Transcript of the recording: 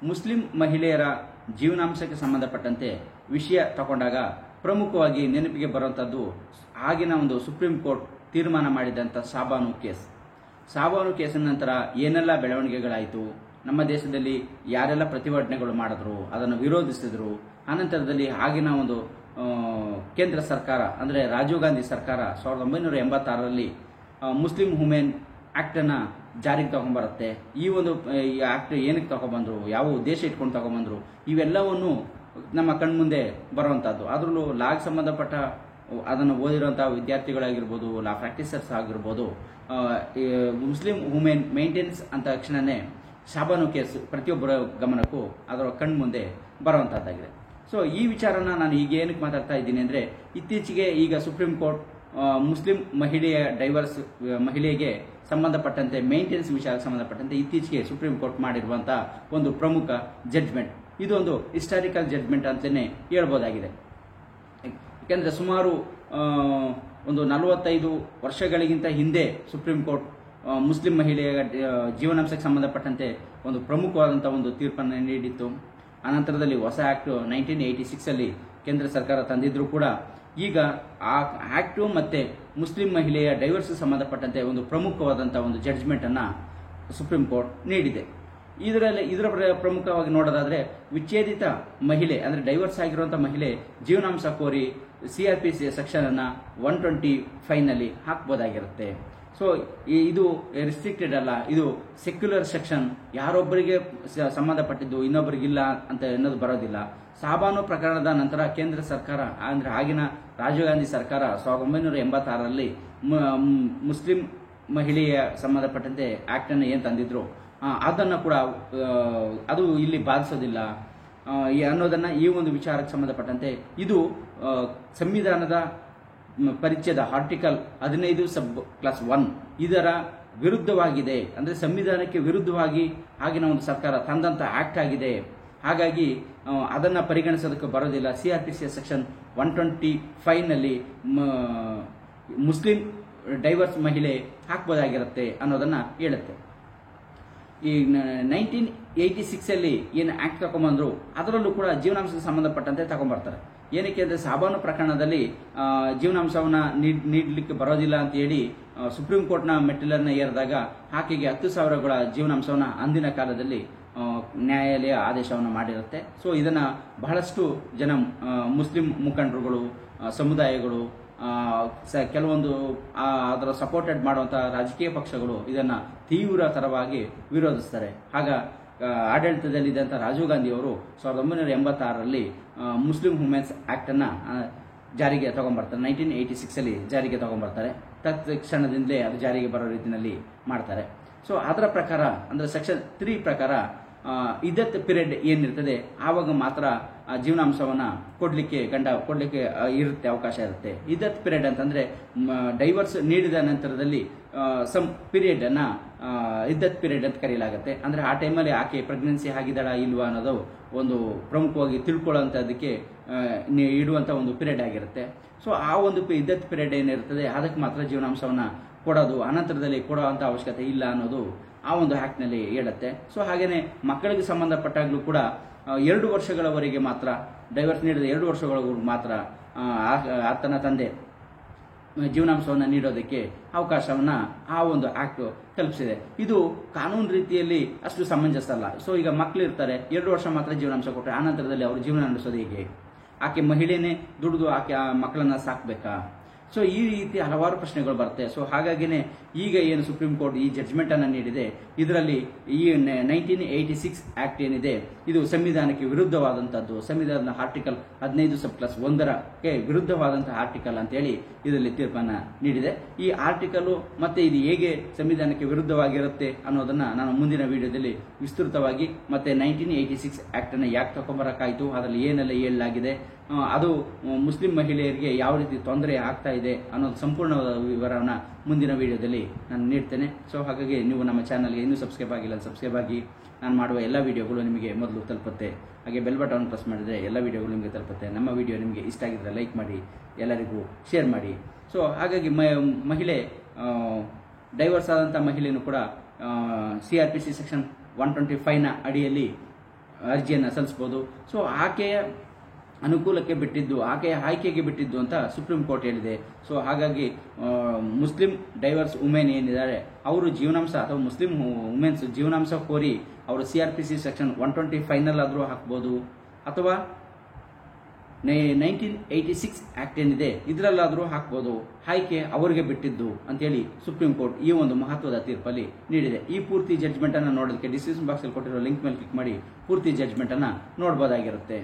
Muslim ಮಹಿಳೆಯರ ಜೀವನಾಂಶಕ್ಕೆ ಸಂಬಂಧಪಟ್ಟಂತೆ ವಿಷಯ ತಗೊಂಡಾಗ ಪ್ರಮುಖವಾಗಿ ನೆನಪಿಗೆ ಬರುವಂಥದ್ದು ಆಗಿನ ಒಂದು ಸುಪ್ರೀಂ ಕೋರ್ಟ್ ತೀರ್ಮಾನ ಮಾಡಿದಂಥ ಸಾಬಾನು ಕೇಸಿನ ನಂತರ ಏನೆಲ್ಲ ಬೆಳವಣಿಗೆಗಳಾಯಿತು, ನಮ್ಮ ದೇಶದಲ್ಲಿ ಯಾರೆಲ್ಲ ಪ್ರತಿಭಟನೆಗಳು ಮಾಡಿದ್ರು, ಅದನ್ನು ವಿರೋಧಿಸಿದ್ರು. ಆನಂತರದಲ್ಲಿ ಆಗಿನ ಒಂದು ಕೇಂದ್ರ ಸರ್ಕಾರ ಅಂದರೆ ರಾಜೀವ್ ಗಾಂಧಿ ಸರ್ಕಾರ 1986ರಲ್ಲಿ ಮುಸ್ಲಿಂ ವುಮೆನ್ ಆಕ್ಟ್ ಅನ್ನ ಜಾರಿಗೆ ತಗೊಂಡ್ಬರುತ್ತೆ. ಈ ಆಕ್ಟ್ ಏನಕ್ಕೆ ತಗೊಂಡ್ಬಂದ್ರು, ಯಾವ ಉದ್ದೇಶ ಇಟ್ಕೊಂಡು ತಗೊಂಡ್ಬಂದ್ರು, ಇವೆಲ್ಲವನ್ನು ನಮ್ಮ ಕಣ್ಮುಂದೆ ಬರುವಂತಹದ್ದು. ಅದರಲ್ಲೂ ಲಾಗ್ ಸಂಬಂಧಪಟ್ಟ ಅದನ್ನು ಓದಿರುವಂತಹ ವಿದ್ಯಾರ್ಥಿಗಳಾಗಿರ್ಬೋದು, ಲಾ ಪ್ರಾಕ್ಟೀಸರ್ಸ್ ಆಗಿರ್ಬೋದು, ಮುಸ್ಲಿಂ ವುಮೆನ್ ಮೇಂಟೆನೆನ್ಸ್ ಅಂತ ತಕ್ಷಣನೇ ಶಾಬಾನು ಕೇಸ್ ಪ್ರತಿಯೊಬ್ಬರ ಗಮನಕ್ಕೂ ಅದರ ಕಣ್ಮುಂದೆ ಬರುವಂತಹದ್ದಾಗಿದೆ. ಸೊ ಈ ವಿಚಾರನ ನಾನು ಈಗ ಏನಕ್ಕೆ ಮಾತಾಡ್ತಾ ಇದ್ದೀನಿ ಅಂದ್ರೆ, ಇತ್ತೀಚೆಗೆ ಈಗ ಸುಪ್ರೀಂ ಕೋರ್ಟ್ ಮುಸ್ಲಿಂ ಮಹಿಳೆಗೆ ಸಂಬಂಧಪಟ್ಟಂತೆ ಮೇಂಟೆನೆನ್ಸ್ ವಿಷಯಕ್ಕೆ ಸಂಬಂಧಪಟ್ಟಂತೆ ಇತ್ತೀಚೆಗೆ ಸುಪ್ರೀಂ ಕೋರ್ಟ್ ಮಾಡಿರುವಂತಹ ಒಂದು ಪ್ರಮುಖ ಜಡ್ಜ್ಮೆಂಟ್. ಇದೊಂದು ಹಿಸ್ಟಾರಿಕಲ್ ಜಡ್ಜ್ಮೆಂಟ್ ಅಂತಲೇ ಹೇಳ್ಬೋದಾಗಿದೆ. ಯಾಕೆಂದ್ರೆ ಸುಮಾರು ಒಂದು 45 ವರ್ಷಗಳಿಗಿಂತ ಹಿಂದೆ ಸುಪ್ರೀಂ ಕೋರ್ಟ್ ಮುಸ್ಲಿಂ ಮಹಿಳೆಯ ಜೀವನಾಂಶಕ್ಕೆ ಸಂಬಂಧಪಟ್ಟಂತೆ ಒಂದು ಪ್ರಮುಖವಾದಂತಹ ಒಂದು ತೀರ್ಪನ್ನು ನೀಡಿತ್ತು. ಅನಂತರದಲ್ಲಿ ಹೊಸ ಆಕ್ಟ್ 1986 ಕೇಂದ್ರ ಸರ್ಕಾರ ತಂದಿದ್ರು ಕೂಡ ಈಗ ಆ ಆಕ್ಟ್ ಮತ್ತೆ ಮುಸ್ಲಿಂ ಮಹಿಳೆಯ ಡೈವರ್ಸ್ ಸಂಬಂಧಪಟ್ಟಂತೆ ಒಂದು ಪ್ರಮುಖವಾದಂತಹ ಒಂದು ಜಡ್ಜ್ಮೆಂಟ್ ಅನ್ನ ಸುಪ್ರೀಂ ಕೋರ್ಟ್ ನೀಡಿದೆ. ಇದರ ಪ್ರಮುಖವಾಗಿ ನೋಡೋದಾದ್ರೆ, ವಿಚ್ಛೇದಿತ ಮಹಿಳೆ ಅಂದ್ರೆ ಡೈವರ್ಸ್ ಆಗಿರುವಂತಹ ಮಹಿಳೆ ಜೀವನಾಂಶ ಕೋರಿ CRPC ಸೆಕ್ಷನ್ ಅನ್ನ 125 ನಲ್ಲಿ ಹಾಕಬಹುದಾಗಿರುತ್ತೆ. ಸೊ ಇದು ರಿಸ್ಟ್ರಿಕ್ಟೆಡ್ ಅಲ್ಲ, ಇದು ಸೆಕ್ಯುಲರ್ ಸೆಕ್ಷನ್. ಯಾರೊಬ್ಬರಿಗೆ ಸಂಬಂಧಪಟ್ಟಿದ್ದು ಇನ್ನೊಬ್ಬರಿಗಿಲ್ಲ ಅಂತ ಅನ್ನೋದು ಬರೋದಿಲ್ಲ. ಸಾಬಾನು ಪ್ರಕರಣದ ನಂತರ ಕೇಂದ್ರ ಸರ್ಕಾರ ಅಂದ್ರೆ ಆಗಿನ ರಾಜೀವ್ ಗಾಂಧಿ ಸರ್ಕಾರ 1986ರಲ್ಲಿ ಮುಸ್ಲಿಂ ಮಹಿಳೆಯ ಸಂಬಂಧಪಟ್ಟಂತೆ ಆಕ್ಟ್ ಅನ್ನು ಏನ್ ತಂದಿದ್ರು ಅದನ್ನು ಕೂಡ ಅದು ಇಲ್ಲಿ ಬಾಧಿಸೋದಿಲ್ಲ ಅನ್ನೋದನ್ನ ಈ ಒಂದು ವಿಚಾರಕ್ಕೆ ಸಂಬಂಧಪಟ್ಟಂತೆ ಇದು ಸಂವಿಧಾನದ ಪರಿಚ್ಛೇದ ಆರ್ಟಿಕಲ್ 15 ಸಬ್ ಕ್ಲಾಸ್ 1 ಇದರ ವಿರುದ್ಧವಾಗಿದೆ. ಅಂದ್ರೆ ಸಂವಿಧಾನಕ್ಕೆ ವಿರುದ್ಧವಾಗಿ ಆಗಿನ ಒಂದು ಸರ್ಕಾರ ತಂದಂತ ಆಕ್ಟ್ ಆಗಿದೆ. ಹಾಗಾಗಿ ಅದನ್ನ ಪರಿಗಣಿಸೋದಕ್ಕೆ ಬರೋದಿಲ್ಲ. CRPC ಸೆಕ್ಷನ್ 125 ನಲ್ಲಿ ಮುಸ್ಲಿಂ ಡೈವರ್ಸ್ ಮಹಿಳೆ ಹಾಕಬಹುದಾಗಿರುತ್ತೆ ಅನ್ನೋದನ್ನ ಹೇಳುತ್ತೆ. ಈ 1986 ಏನು ಆಕ್ಟ್ ತಗೊಂಡ್ಬಂದ್ರು ಅದರಲ್ಲೂ ಕೂಡ ಜೀವನಾಂಶಕ್ಕೆ ಸಂಬಂಧಪಟ್ಟಂತೆ ತಗೊಂಡ್ಬರ್ತಾರೆ. ಏನಕ್ಕೆ ಅಂದ್ರೆ ಸಾಬಾನು ಪ್ರಕರಣದಲ್ಲಿ ಜೀವನಾಂಶವನ್ನ ನೀಡಲಿಕ್ಕೆ ಬರೋದಿಲ್ಲ ಅಂತ ಹೇಳಿ ಸುಪ್ರೀಂ ಕೋರ್ಟ್ನ ಮೆಟ್ಟಿಲನ್ನ ಏರಿದಾಗ ಆಕೆಗೆ 10,000ಗಳ ಜೀವನಾಂಶವನ್ನ ಅಂದಿನ ಕಾಲದಲ್ಲಿ ನ್ಯಾಯಾಲಯ ಆದೇಶವನ್ನು ಮಾಡಿರುತ್ತೆ. ಸೊ ಇದನ್ನ ಬಹಳಷ್ಟು ಜನ ಮುಸ್ಲಿಂ ಮುಖಂಡರುಗಳು, ಸಮುದಾಯಗಳು, ಕೆಲವೊಂದು ಅದರ ಸಪೋರ್ಟೆಡ್ ಮಾಡುವಂತಹ ರಾಜಕೀಯ ಪಕ್ಷಗಳು ಇದನ್ನ ತೀವ್ರತರವಾಗಿ ವಿರೋಧಿಸ್ತಾರೆ. ಆಗ ಆಡಳಿತದಲ್ಲಿದ್ದಂಥ ರಾಜೀವ್ ಗಾಂಧಿ ಅವರು 1986ರಲ್ಲಿ ಮುಸ್ಲಿಂ ವುಮೆನ್ಸ್ ಆಕ್ಟ್ ಅನ್ನ ಜಾರಿಗೆ ತಗೊಂಡ್ಬರ್ತಾರೆ. 1986 ಜಾರಿಗೆ ತಗೊಂಡ್ಬರ್ತಾರೆ. ತತ್ಕ್ಷಣದಿಂದಲೇ ಅದು ಜಾರಿಗೆ ಬರೋ ರೀತಿಯಲ್ಲಿ ಮಾಡ್ತಾರೆ. ಸೊ ಅದರ ಪ್ರಕಾರ ಅಂದ್ರೆ ಸೆಕ್ಷನ್ 3 ಪ್ರಕಾರ ಇದ್ದತ್ ಪೀರಿಯಡ್ ಏನಿರ್ತದೆ ಆವಾಗ ಮಾತ್ರ ಜೀವನಾಂಶವನ್ನ ಕೊಡ್ಲಿಕ್ಕೆ ಇರುತ್ತೆ, ಅವಕಾಶ ಇರುತ್ತೆ. ಇದ್ದತ್ ಪೀರಿಯಡ್ ಅಂತಂದ್ರೆ ಡೈವರ್ಸ್ ನೀಡಿದ ನಂತರದಲ್ಲಿ ಸಮ್ ಪೀರಿಯಡ್ ಅನ್ನ ಇದ್ದತ್ ಪೀರಿಯಡ್ ಅಂತ ಕರೆಯಲಾಗುತ್ತೆ. ಅಂದ್ರೆ ಆ ಟೈಮಲ್ಲಿ ಆಕೆ ಪ್ರೆಗ್ನೆನ್ಸಿ ಆಗಿದ್ದಾಳ ಇಲ್ವಾ ಅನ್ನೋದು ಒಂದು ಪ್ರಮುಖವಾಗಿ ತಿಳ್ಕೊಳ್ಳುವಂತದಕ್ಕೆ ಇಡುವಂತ ಒಂದು ಪೀರಿಯಡ್ ಆಗಿರುತ್ತೆ. ಸೊ ಆ ಒಂದು ಇದ್ದತ್ ಪೀರಿಯಡ್ ಏನಿರ್ತದೆ ಅದಕ್ಕೆ ಮಾತ್ರ ಜೀವನಾಂಶವನ್ನ ಕೊಡೋದು, ಅನಂತರದಲ್ಲಿ ಕೊಡುವಂತ ಅವಶ್ಯಕತೆ ಇಲ್ಲ ಅನ್ನೋದು ಆ ಒಂದು ಆಕ್ಟ್ ನಲ್ಲಿ ಹೇಳುತ್ತೆ. ಸೊ ಹಾಗೇನೆ ಮಕ್ಕಳಿಗೆ ಸಂಬಂಧಪಟ್ಟಾಗ್ಲೂ ಕೂಡ 2 ವರ್ಷಗಳವರೆಗೆ ಮಾತ್ರ ಡೈವರ್ಸ್ ನೀಡಿದ 2 ವರ್ಷಗಳವರೆಗೂ ಮಾತ್ರ ಆತನ ತಂದೆ ಜೀವನಾಂಶವನ್ನ ನೀಡೋದಕ್ಕೆ ಅವಕಾಶವನ್ನ ಆ ಒಂದು ಆಕ್ಟ್ ಕಲ್ಪಿಸಿದೆ. ಇದು ಕಾನೂನು ರೀತಿಯಲ್ಲಿ ಅಷ್ಟು ಸಮಂಜಸ ಅಲ್ಲ. ಸೊ ಈಗ ಮಕ್ಕಳು ಇರ್ತಾರೆ, 2 ವರ್ಷ ಮಾತ್ರ ಜೀವನಾಂಶ ಕೊಟ್ಟರೆ ಆನಂತರದಲ್ಲಿ ಅವರು ಜೀವನ ನಡೆಸೋದು ಹೇಗೆ? ಆಕೆ ಮಹಿಳೆನೇ ದುಡಿದು ಆಕೆ ಆ ಮಕ್ಕಳನ್ನ ಸಾಕ್ಬೇಕಾ? ಸೊ ಈ ರೀತಿ ಹಲವಾರು ಪ್ರಶ್ನೆಗಳು ಬರುತ್ತೆ. ಸೊ ಹಾಗಾಗಿನೇ ಈಗ ಏನು ಸುಪ್ರೀಂ ಕೋರ್ಟ್ ಈ ಜಡ್ಜ್ಮೆಂಟ್ ಅನ್ನು ನೀಡಿದೆ, ಇದರಲ್ಲಿ ಈ 1986 ಆಕ್ಟ್ ಏನಿದೆ ಇದು ಸಂವಿಧಾನಕ್ಕೆ ವಿರುದ್ಧವಾದಂತದ್ದು, ಸಂವಿಧಾನದ ಆರ್ಟಿಕಲ್ 15 ಸಬ್ ಕ್ಲಾಸ್ 1ಕ್ಕೆ ವಿರುದ್ಧವಾದಂತಹ ಆರ್ಟಿಕಲ್ ಅಂತ ಹೇಳಿ ಇದರಲ್ಲಿ ತೀರ್ಪನ್ನ ನೀಡಿದೆ. ಈ ಆರ್ಟಿಕಲ್ ಮತ್ತೆ ಇದು ಹೇಗೆ ಸಂವಿಧಾನಕ್ಕೆ ವಿರುದ್ಧವಾಗಿರುತ್ತೆ ಅನ್ನೋದನ್ನ ನಾನು ಮುಂದಿನ ವಿಡಿಯೋದಲ್ಲಿ ವಿಸ್ತೃತವಾಗಿ ಮತ್ತೆ 1986 ಆಕ್ಟ್ ಅನ್ನು ಯಾಕೆ ತಗೊಂಬರಕಾಯಿತು, ಅದರಲ್ಲಿ ಏನೆಲ್ಲ ಹೇಳಲಾಗಿದೆ, ಅದು ಮುಸ್ಲಿಂ ಮಹಿಳೆಯರಿಗೆ ಯಾವ ರೀತಿ ತೊಂದರೆ ಆಗ್ತಾ ಇದೆ ಅನ್ನೋದು ಸಂಪೂರ್ಣವಾದ ವಿವರವನ್ನ ಮುಂದಿನ ವಿಡಿಯೋದಲ್ಲಿ ನಾನು ನೀಡ್ತೇನೆ. ಸೊ ಹಾಗಾಗಿ ನೀವು ನಮ್ಮ ಚಾನಲ್ಗೆ ಇನ್ನೂ ಸಬ್ಸ್ಕ್ರೈಬ್ ಆಗಿಲ್ಲ, ಸಬ್ಸ್ಕ್ರೈಬ್ ಆಗಿ. ನಾನು ಮಾಡುವ ಎಲ್ಲ ವಿಡಿಯೋಗಳು ನಿಮಗೆ ಮೊದಲು ತಲುಪುತ್ತೆ. ಹಾಗೆ ಬೆಲ್ ಬಟನ್ ಪ್ರೆಸ್ ಮಾಡಿದರೆ ಎಲ್ಲ ವಿಡಿಯೋಗಳು ನಿಮಗೆ ತಲುಪುತ್ತೆ. ನಮ್ಮ ವಿಡಿಯೋ ನಿಮಗೆ ಇಷ್ಟ ಆಗಿದ್ರೆ ಲೈಕ್ ಮಾಡಿ, ಎಲ್ಲರಿಗೂ ಶೇರ್ ಮಾಡಿ. ಸೊ ಹಾಗಾಗಿ ಮಹಿಳೆ ಡೈವರ್ಸ್ ಆದಂಥ ಮಹಿಳೆಯೂ ಕೂಡ CRPC ಸೆಕ್ಷನ್ 125ನ ಅಡಿಯಲ್ಲಿ ಅರ್ಜಿಯನ್ನು ಸಲ್ಲಿಸಬಹುದು. ಸೊ ಆಕೆಯ ಅನುಕೂಲಕ್ಕೆ ಬಿಟ್ಟಿದ್ದು, ಆಕೆಯ ಆಯ್ಕೆಗೆ ಬಿಟ್ಟಿದ್ದು ಅಂತ ಸುಪ್ರೀಂ ಕೋರ್ಟ್ ಹೇಳಿದೆ. ಸೊ ಹಾಗಾಗಿ ಮುಸ್ಲಿಂ ಡೈವರ್ಸ್ ವುಮೆನ್ ಏನಿದ್ದಾರೆ ಅವರು ಜೀವನಾಂಶ ಅಥವಾ ಮುಸ್ಲಿಂ ವುಮೆನ್ಸ್ ಜೀವನಾಂಶ ಕೋರಿ ಅವರು CRPC ಸೆಕ್ಷನ್ 120 ಫೈನಲ್ ಆದರೂ ಹಾಕ್ಬೋದು, ಅಥವಾ 1986 ಆಕ್ಟ್ ಏನಿದೆ ಇದರಲ್ಲಾದರೂ ಹಾಕ್ಬೋದು. ಆಯ್ಕೆ ಅವರಿಗೆ ಬಿಟ್ಟಿದ್ದು ಅಂತೇಳಿ ಸುಪ್ರೀಂ ಕೋರ್ಟ್ ಈ ಒಂದು ಮಹತ್ವದ ತೀರ್ಪಲ್ಲಿ ನೀಡಿದೆ. ಈ ಪೂರ್ತಿ ಜಡ್ಜ್ಮೆಂಟ್ ಅನ್ನು ನೋಡೋದಕ್ಕೆ ಡಿಸ್ಕ್ರಿಪ್ಷನ್ ಬಾಕ್ಸ್ ಅಲ್ಲಿ ಕೊಟ್ಟಿರೋ ಲಿಂಕ್ ಮೇಲೆ ಕ್ಲಿಕ್ ಮಾಡಿ ಪೂರ್ತಿ ಜಡ್ಜ್ಮೆಂಟ್ ಅನ್ನ ನೋಡಬಹುದಾಗಿರುತ್ತೆ.